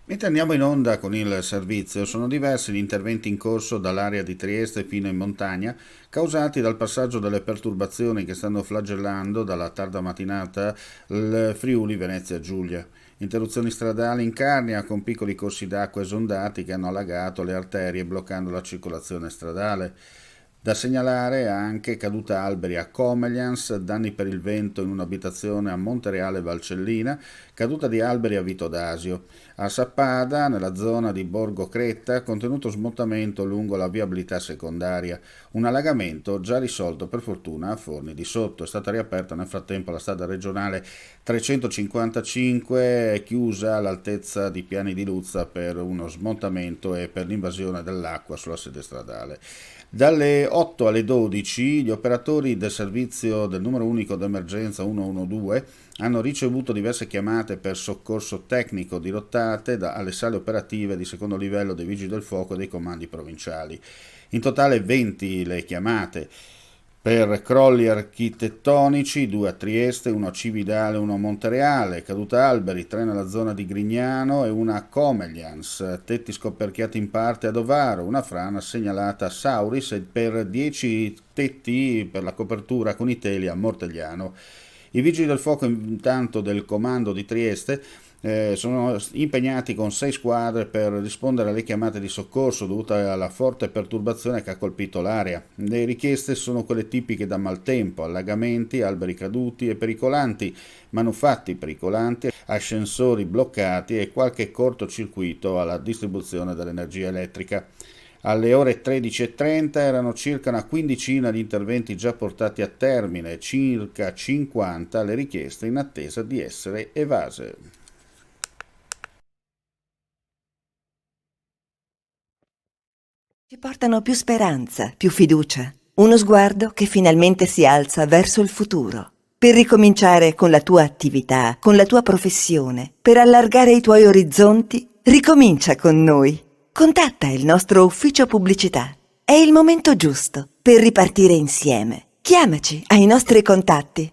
Mentre andiamo in onda con il servizio, sono diversi gli interventi in corso dall'area di Trieste fino in montagna, causati dal passaggio delle perturbazioni che stanno flagellando dalla tarda mattinata il Friuli Venezia Giulia. Interruzioni stradali in Carnia con piccoli corsi d'acqua esondati che hanno allagato le arterie bloccando la circolazione stradale. Da segnalare anche caduta alberi a Comelians, danni per il vento in un'abitazione a Montereale Valcellina, caduta di alberi a Vito d'Asio. A Sappada, nella zona di Borgo Cretta, contenuto smottamento lungo la viabilità secondaria. Un allagamento già risolto per fortuna a Forni di Sotto. È stata riaperta nel frattempo la strada regionale 355, chiusa all'altezza di Piani di Luzza per uno smottamento e per l'invasione dell'acqua sulla sede stradale. Dalle 8 alle 12 gli operatori del servizio del numero unico d'emergenza 112 hanno ricevuto diverse chiamate per soccorso tecnico dirottate alle sale operative di secondo livello dei Vigili del Fuoco e dei comandi provinciali. In totale 20 le chiamate per crolli architettonici, 2 a Trieste, 1 a Cividale, 1 a Montereale, caduta alberi, 3 nella zona di Grignano e 1 a Comelians, tetti scoperchiati in parte ad Ovaro, una frana segnalata a Sauris e per 10 tetti per la copertura con i teli a Mortegliano. I vigili del fuoco intanto del comando di Trieste sono impegnati con 6 squadre per rispondere alle chiamate di soccorso dovute alla forte perturbazione che ha colpito l'area. Le richieste sono quelle tipiche da maltempo: allagamenti, alberi caduti e pericolanti, manufatti pericolanti, ascensori bloccati e qualche cortocircuito alla distribuzione dell'energia elettrica. Alle ore 13.30 erano circa una quindicina gli interventi già portati a termine, circa 50 le richieste in attesa di essere evase. Ci portano più speranza, più fiducia, uno sguardo che finalmente si alza verso il futuro. Per ricominciare con la tua attività, con la tua professione, per allargare i tuoi orizzonti, ricomincia con noi. Contatta il nostro ufficio pubblicità. È il momento giusto per ripartire insieme. Chiamaci ai nostri contatti